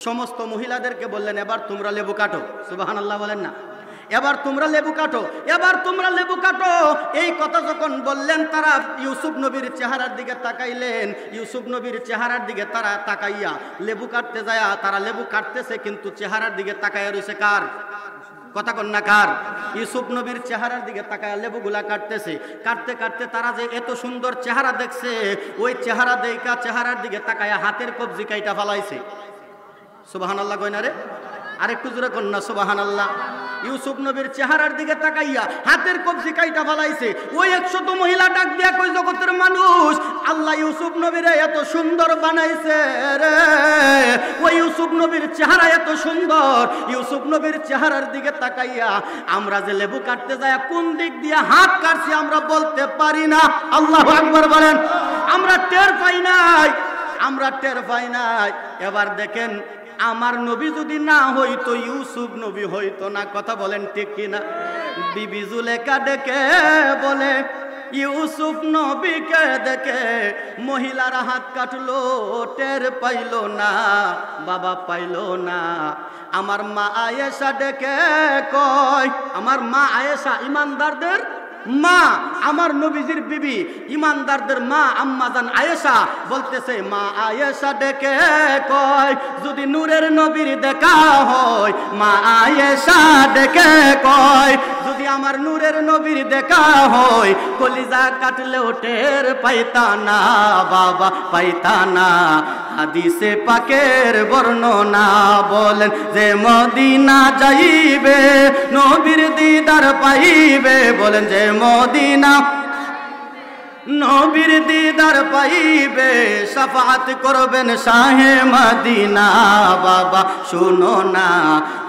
সমস্ত মহিলাদেরকে বললেন, এবার তোমরা লেবু কাটো। সুবহানাল্লাহ বলেন না? এবার তোমরা লেবু কাটো, এবার তোমরা লেবু কাটো। এই কথা যখন বললেন, তারা ইউসুফ নবীর চেহারার দিকে তাকাইলেন। ইউসুফ নবীর চেহারার দিকে তারা তাকাইয়া লেবু কাটতে যায়, তারা লেবু কাটতেছে, কিন্তু চেহারার দিকে তাকাইয়া রয়েছে কার? কথা কন না, কার? ইউসুফ নবীর চেহারার দিকে তাকায় লেবুগুলা কাটতেছে। কাটতে কাটতে তারা যে এত সুন্দর চেহারা দেখছে, ওই চেহারা দেখা চেহারার দিকে তাকায় হাতের কবজি কাইটা ফালাইছে। সুবহানাল্লাহ কই না রে? আরেকটু জোরে কন না সুবহানাল্লাহ। ইউসুফ নবীর চেহারার দিকে তাকাইয়া হাতের কবজি কাইটা ফালাইছে। ওই 100 মহিলা ডাক দিয়া কই, জগতের মানুষ, আল্লাহ ইউসুফ নবীরে এত সুন্দর বানাইছে রে। ওই ইউসুফ নবীর চেহারা এত সুন্দর, ইউসুফ নবীর চেহারার দিকে তাকাইয়া আমরা যে লেবু কাটতে যায় কোন দিক দিয়ে হাত কাটছি আমরা বলতে পারি না। আল্লাহু আকবার বলেন। আমরা টের পাই নাই, আমরা টের পাই নাই। এবার দেখেন, আমার নবী যদি না হইতো ইউসুফ নবী হইতো না। কথা বলেন ঠিক কিনা? বিবি জুলেখা ডেকে বলে, ইউসুফ নবীকে দেখে মহিলারা হাত কাটলো, টের পাইল না, বাবা পাইল না। আমার মা আয়েশা ডেকে কয়, আমার মা আয়েশা ইমানদারদের মা, আমার নবীজির বিবি, ইমানদারদের মা আম্মাজান আয়েশা বলতেছে, মা আয়েশা ডেকে কয়, যদি নূরের নবীর দেখা হয়, মা আয়েশা ডেকে কয়, যদি আমার নূরের নবীর দেখা হয়, কলিজা কাটলেও টের পাইতা না, বাবা পাইতা না। হাদিসে পাকের বর্ণনা বলেন যে মদিনা যাইবে নবীর দিদার পাইবে। বলেন যে মদিনা নবীর দিদার পাইবে, শাফাআত করবেন শাহে মদিনা। বাবা শুনো না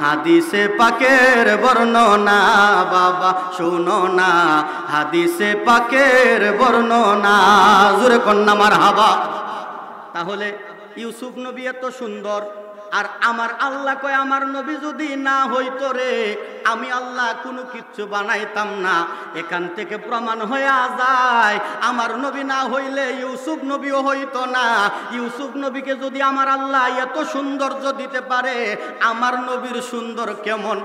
হাদিসে পাকের বর্ণনা, বাবা শুনো না হাদিসে পাকের বর্ণনা। জোরে কন্যা মারহাবা। তাহলে ইউসুফ নবী এত সুন্দর, আর আমার আল্লাহ কয়, আমার নবী যদি না হইতো রে, আমি আল্লাহ কোনো কিচ্ছু বানাইতাম না। এখান থেকে প্রমাণ হয়ে যায়, আমার নবী না হইলে ইউসুফ নবীও হইতো না। ইউসুফ নবীকে যদি আমার আল্লাহ এত সৌন্দর্য দিতে পারে, আমার নবীর সুন্দর কেমন?